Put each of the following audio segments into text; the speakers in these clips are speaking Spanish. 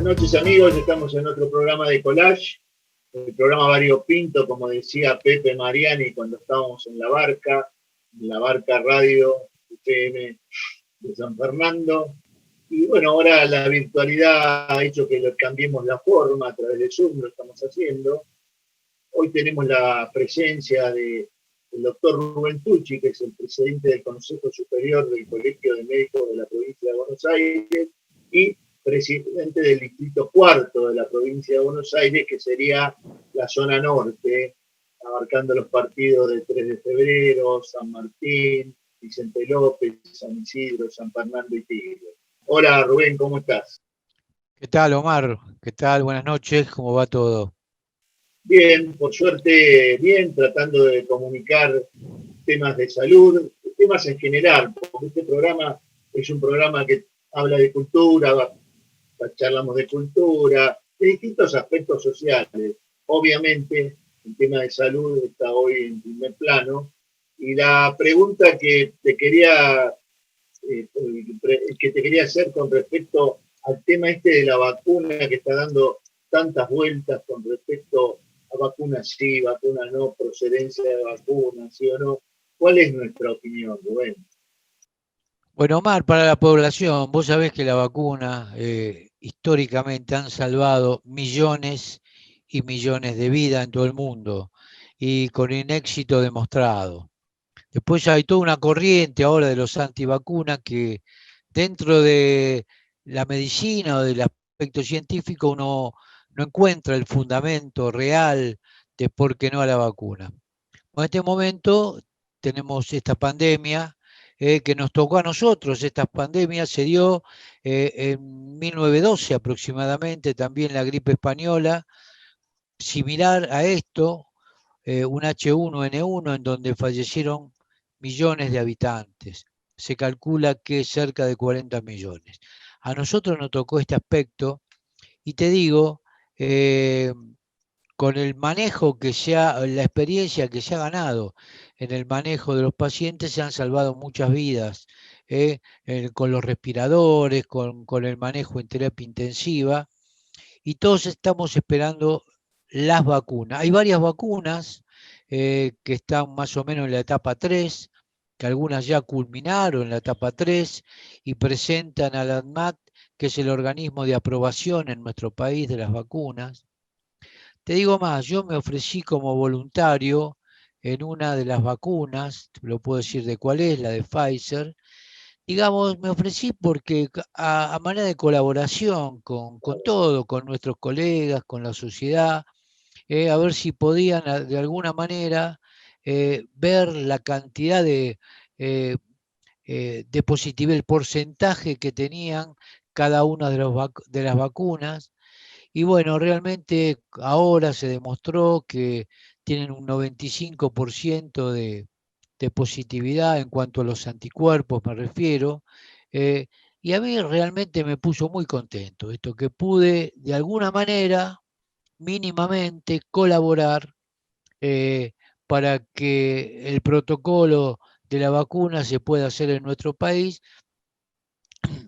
noches amigos, estamos en otro programa de Collage, el programa variopinto, como decía Pepe Mariani cuando estábamos en la barca radio FM de San Fernando. Y bueno, ahora la virtualidad ha hecho que cambiemos la forma, a través de Zoom lo estamos haciendo. Hoy tenemos la presencia del doctor Rubén Tucci, que es el presidente del Consejo Superior del Colegio de Médicos de la provincia de Buenos Aires y presidente del Distrito Cuarto de la provincia de Buenos Aires, que sería la zona norte, abarcando los partidos de 3 de Febrero, San Martín, Vicente López, San Isidro, San Fernando y Tigre. Hola Rubén, ¿cómo estás? ¿Qué tal, Omar? ¿Qué tal? Buenas noches, ¿cómo va todo? Bien, por suerte, bien, tratando de comunicar temas de salud, temas en general, porque este programa es un programa que habla de cultura, charlamos de cultura, de distintos aspectos sociales. Obviamente, el tema de salud está hoy en primer plano. Y la pregunta que te quería hacer con respecto al tema este de la vacuna, que está dando tantas vueltas con respecto a vacunas sí, vacunas no, procedencia de vacunas, sí o no. ¿Cuál es nuestra opinión, Rubén? Bueno, Omar, para la población, vos sabés que la vacuna históricamente han salvado millones y millones de vidas en todo el mundo y con un éxito demostrado. Después hay toda una corriente ahora de los antivacunas que dentro de la medicina o del aspecto científico uno no encuentra el fundamento real de por qué no a la vacuna. En este momento tenemos esta pandemia que nos tocó a nosotros. Esta pandemia se dio en 1912 aproximadamente, también la gripe española, similar a esto, un H1N1 en donde fallecieron millones de habitantes. Se calcula que cerca de 40 millones. A nosotros nos tocó este aspecto y te digo, con el manejo la experiencia que se ha ganado en el manejo de los pacientes, se han salvado muchas vidas, con los respiradores, con el manejo en terapia intensiva, y todos estamos esperando las vacunas. Hay varias vacunas que están más o menos en la etapa 3, que algunas ya culminaron la etapa 3 y presentan al ANMAT, que es el organismo de aprobación en nuestro país de las vacunas. Te digo más, yo me ofrecí como voluntario en una de las vacunas, lo puedo decir de cuál es, la de Pfizer. Digamos, me ofrecí porque a manera de colaboración con todo, con nuestros colegas, con la sociedad, a ver si podían de alguna manera ver la cantidad de positividad, el porcentaje que tenían cada una de las vacunas. Y bueno, realmente ahora se demostró que tienen un 95% de positividad en cuanto a los anticuerpos, me refiero. eh, y a mí realmente me puso muy contento esto, que pude de alguna manera, mínimamente, colaborar eh, para que el protocolo de la vacuna se pueda hacer en nuestro país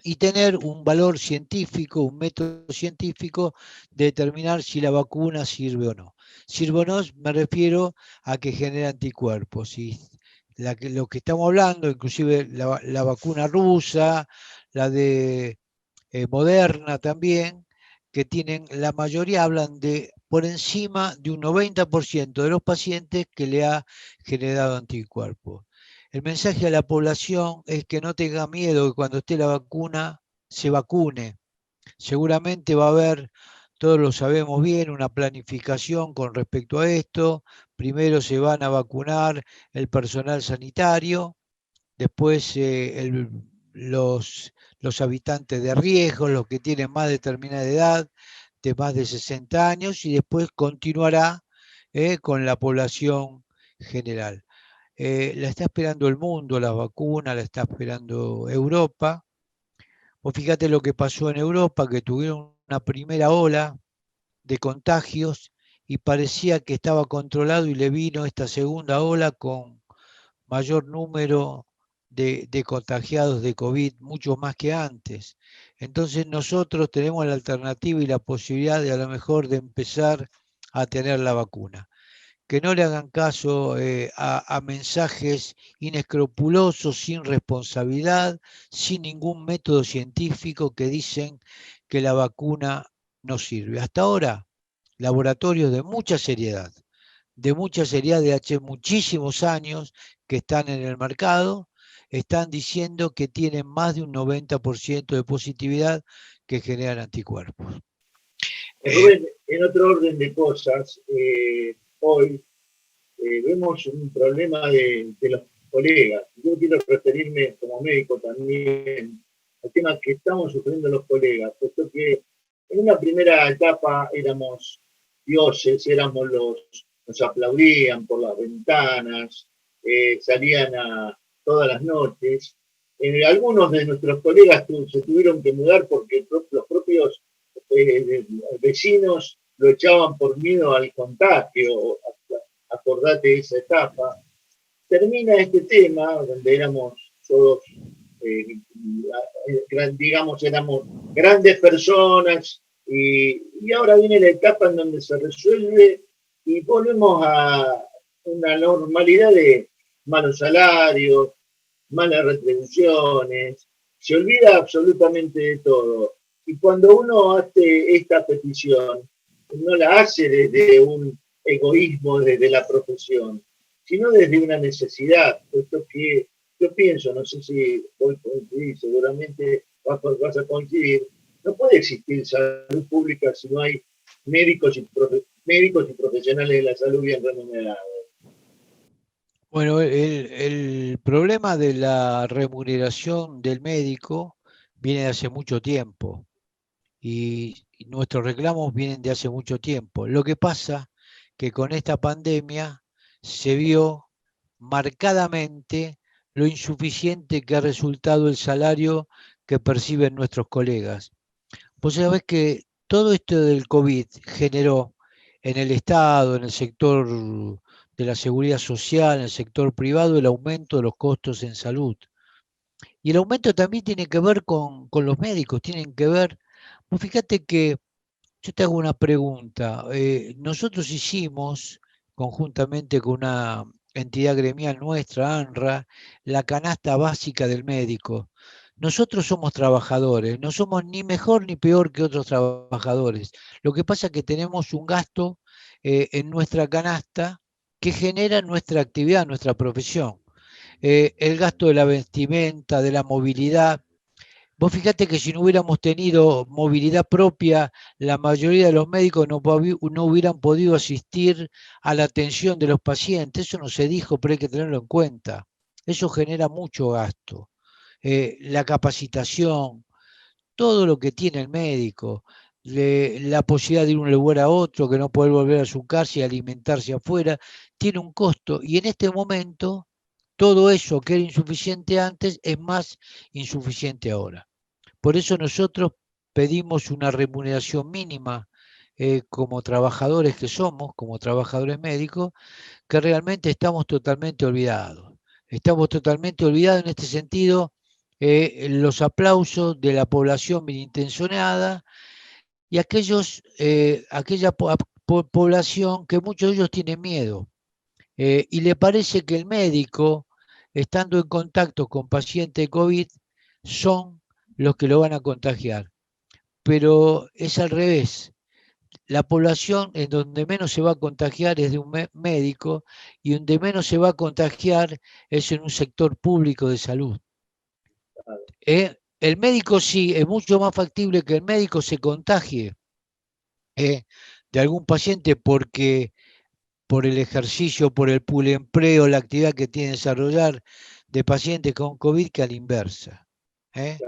y tener un valor científico, un método científico de determinar si la vacuna sirve o no. Sirve o no, me refiero a que genera anticuerpos. Y lo que estamos hablando, inclusive la vacuna rusa, la de Moderna también, que tienen, la mayoría hablan de por encima de un 90% de los pacientes que le ha generado anticuerpos. El mensaje a la población es que no tenga miedo, que cuando esté la vacuna se vacune. Seguramente va a haber, todos lo sabemos bien, una planificación con respecto a esto. Primero se van a vacunar el personal sanitario, después los habitantes de riesgo, los que tienen más determinada edad, de más de 60 años, y después continuará con la población general. La está esperando el mundo, la vacuna, la está esperando Europa. Vos fíjate lo que pasó en Europa, que tuvieron una primera ola de contagios y parecía que estaba controlado y le vino esta segunda ola con mayor número de contagiados de COVID, mucho más que antes. Entonces nosotros tenemos la alternativa y la posibilidad de a lo mejor de empezar a tener la vacuna. Que no le hagan caso a mensajes inescrupulosos, sin responsabilidad, sin ningún método científico que dicen que la vacuna no sirve. Hasta ahora, laboratorios de mucha seriedad de hace muchísimos años que están en el mercado, están diciendo que tienen más de un 90% de positividad que generan anticuerpos. Rubén, en otro orden de cosas, hoy vemos un problema de los colegas. Yo quiero referirme como médico también al tema que estamos sufriendo los colegas, puesto que en una primera etapa éramos dioses, nos aplaudían por las ventanas, salían todas las noches. Algunos de nuestros colegas se tuvieron que mudar porque los propios vecinos lo echaban por miedo al contagio. Acordate de esa etapa. Termina este tema donde éramos todos, digamos, éramos grandes personas y ahora viene la etapa en donde se resuelve y volvemos a una normalidad de malos salarios, malas retribuciones, se olvida absolutamente de todo. Y cuando uno hace esta petición, no la hace desde un egoísmo desde la profesión, sino desde una necesidad, puesto que yo pienso, no sé si voy a coincidir, seguramente vas a coincidir, no puede existir salud pública si no hay médicos y profesionales de la salud bien remunerados. Bueno, el problema de la remuneración del médico viene de hace mucho tiempo y nuestros reclamos vienen de hace mucho tiempo. Lo que pasa que con esta pandemia se vio marcadamente lo insuficiente que ha resultado el salario que perciben nuestros colegas. Vos sabés que todo esto del COVID generó en el Estado, en el sector de la seguridad social, en el sector privado, el aumento de los costos en salud. Y el aumento también tiene que ver con los médicos, tienen que ver. Vos fíjate que yo te hago una pregunta. Nosotros hicimos, conjuntamente con una entidad gremial nuestra, ANRA, la canasta básica del médico. Nosotros somos trabajadores, no somos ni mejor ni peor que otros trabajadores. Lo que pasa es que tenemos un gasto en nuestra canasta que genera nuestra actividad, nuestra profesión. El gasto de la vestimenta, de la movilidad. Vos fíjate que si no hubiéramos tenido movilidad propia, la mayoría de los médicos no hubieran podido asistir a la atención de los pacientes. Eso no se dijo, pero hay que tenerlo en cuenta. Eso genera mucho gasto. La capacitación, todo lo que tiene el médico, la posibilidad de ir de un lugar a otro, que no poder volver a su casa y alimentarse afuera, tiene un costo. Y en este momento, todo eso que era insuficiente antes es más insuficiente ahora. Por eso nosotros pedimos una remuneración mínima como trabajadores que somos, como trabajadores médicos, que realmente estamos totalmente olvidados. Estamos totalmente olvidados en este sentido, los aplausos de la población bien intencionada y aquella población que muchos de ellos tienen miedo y le parece que el médico, estando en contacto con pacientes de COVID, son los que lo van a contagiar. Pero es al revés. La población en donde menos se va a contagiar es de un médico y donde menos se va a contagiar es en un sector público de salud. El médico sí, es mucho más factible que el médico se contagie de algún paciente porque por el ejercicio, por el empleo, la actividad que tiene que desarrollar de pacientes con COVID que a la inversa. Que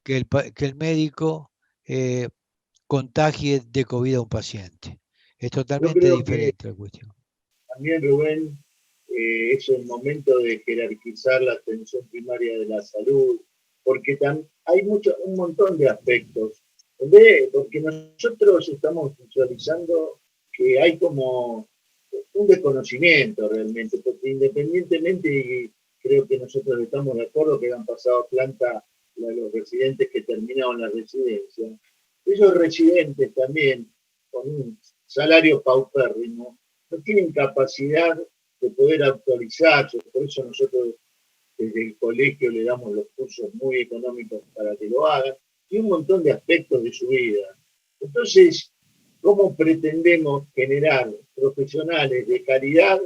el médico contagie de COVID a un paciente. Es Yo totalmente creo que diferente la cuestión. también, Rubén, es el momento de jerarquizar la atención primaria de la salud, porque hay un montón de aspectos. Porque nosotros estamos visualizando que hay como un desconocimiento realmente, porque independientemente de creo que nosotros estamos de acuerdo que han pasado planta a los residentes que terminaron la residencia. Esos residentes también, con un salario paupérrimo, no tienen capacidad de poder actualizarse, por eso nosotros desde el colegio le damos los cursos muy económicos para que lo hagan, y un montón de aspectos de su vida. Entonces, ¿cómo pretendemos generar profesionales de calidad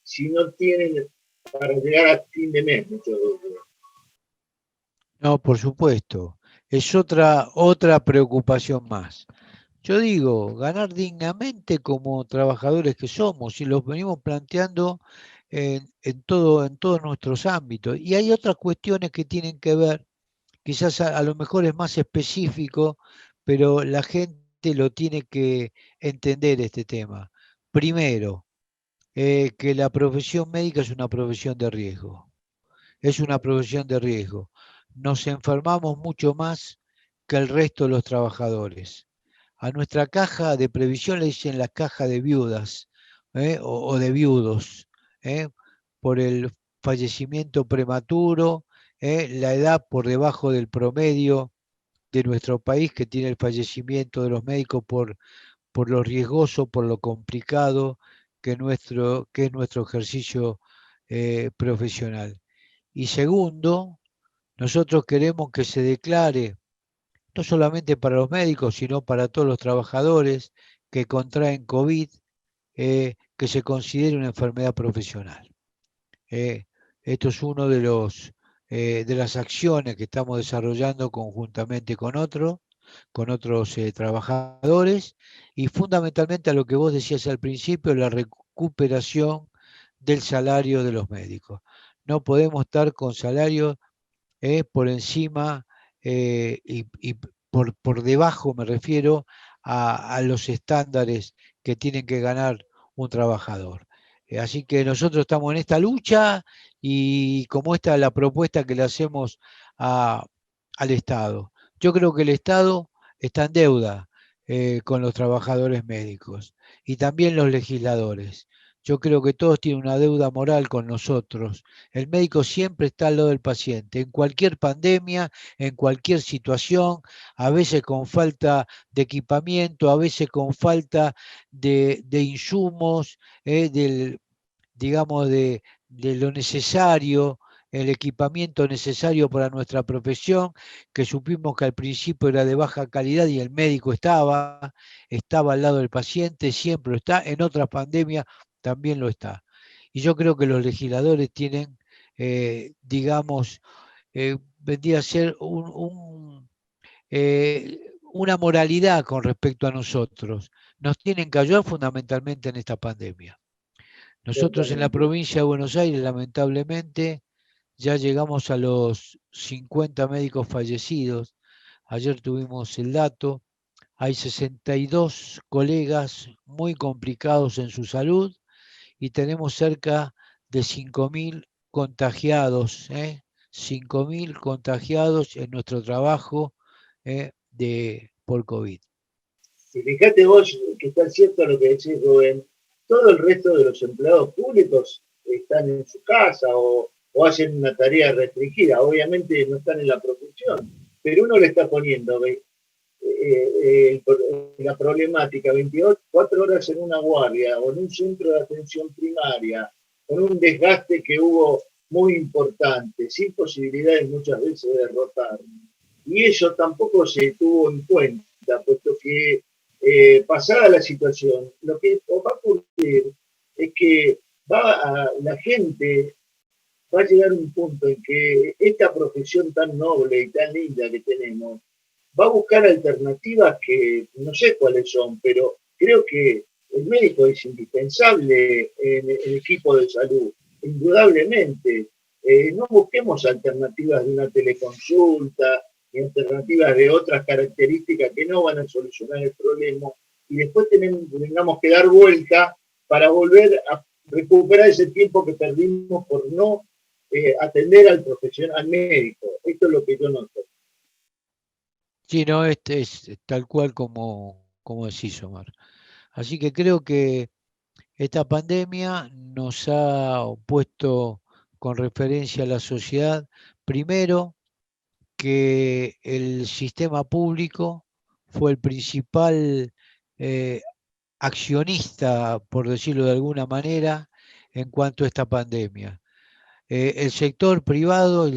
si no tienen para llegar a fin de mes muchos de ellos? No, por supuesto. Es otra preocupación más. Yo digo, ganar dignamente como trabajadores que somos y los venimos planteando en todos nuestros ámbitos. Y hay otras cuestiones que tienen que ver, quizás a lo mejor es más específico, pero la gente lo tiene que entender este tema. Primero, que la profesión médica es una profesión de riesgo. Es una profesión de riesgo. Nos enfermamos mucho más que el resto de los trabajadores. A nuestra caja de previsión le dicen la caja de viudas o de viudos, ¿eh? Por el fallecimiento prematuro, la edad por debajo del promedio de nuestro país, que tiene el fallecimiento de los médicos por lo riesgoso, por lo complicado que es nuestro ejercicio profesional. Y segundo, nosotros queremos que se declare, no solamente para los médicos, sino para todos los trabajadores que contraen COVID, que se considere una enfermedad profesional. Esto es uno de las acciones que estamos desarrollando conjuntamente con otros trabajadores, y fundamentalmente a lo que vos decías al principio, la recuperación del salario de los médicos. No podemos estar con salarios por encima y por debajo, me refiero a los estándares que tienen que ganar un trabajador. Así que nosotros estamos en esta lucha y como esta es la propuesta que le hacemos al Estado. Yo creo que el Estado está en deuda con los trabajadores médicos y también los legisladores. Yo creo que todos tienen una deuda moral con nosotros. El médico siempre está al lado del paciente, en cualquier pandemia, en cualquier situación, a veces con falta de equipamiento, a veces con falta de insumos, digamos, de lo necesario, el equipamiento necesario para nuestra profesión, que supimos que al principio era de baja calidad y el médico estaba al lado del paciente, siempre lo está, en otras pandemias también lo está. Y yo creo que los legisladores tienen, digamos, vendría a ser una moralidad con respecto a nosotros. Nos tienen que ayudar fundamentalmente en esta pandemia. Nosotros en la Totalmente. provincia de Buenos Aires, lamentablemente, ya llegamos a los 50 médicos fallecidos. Ayer tuvimos el dato. Hay 62 colegas muy complicados en su salud y tenemos cerca de 5.000 contagiados, 5.000 contagiados en nuestro trabajo por COVID. Y fíjate vos que está cierto lo que decís, Rubén, todo el resto de los empleados públicos están en su casa o hacen una tarea restringida, obviamente no están en la profesión, pero uno le está poniendo la problemática 24 horas en una guardia o en un centro de atención primaria, con un desgaste que hubo muy importante, sin posibilidades muchas veces de derrotar. Y eso tampoco se tuvo en cuenta, puesto que pasada la situación, lo que va a ocurrir es que la gente va a llegar a un punto en que esta profesión tan noble y tan linda que tenemos va a buscar alternativas que no sé cuáles son, pero creo que el médico es indispensable en el equipo de salud, indudablemente. No busquemos alternativas de una teleconsulta, ni alternativas de otras características que no van a solucionar el problema, y después tengamos que dar vuelta para volver a recuperar ese tiempo que perdimos por no atender al profesional médico. Esto es lo que yo noto. Sí, no, este es tal cual como decís, Omar. Así que creo que esta pandemia nos ha puesto con referencia a la sociedad. Primero, que el sistema público fue el principal accionista, por decirlo de alguna manera, en cuanto a esta pandemia. El sector privado,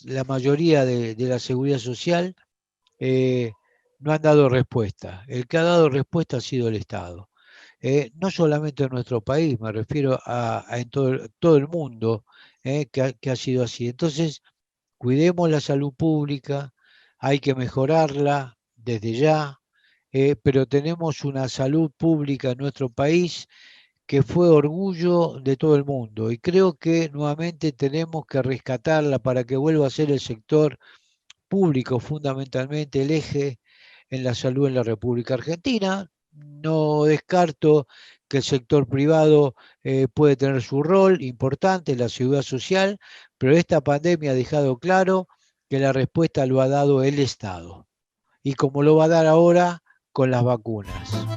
la mayoría de la seguridad social, no han dado respuesta. El que ha dado respuesta ha sido el Estado. No solamente en nuestro país, me refiero a en todo el mundo, que ha sido así. Entonces, cuidemos la salud pública, hay que mejorarla desde ya, pero tenemos una salud pública en nuestro país que fue orgullo de todo el mundo y creo que nuevamente tenemos que rescatarla para que vuelva a ser el sector público fundamentalmente el eje en la salud en la República Argentina. No descarto que el sector privado puede tener su rol importante en la seguridad social, pero esta pandemia ha dejado claro que la respuesta lo ha dado el Estado y como lo va a dar ahora con las vacunas.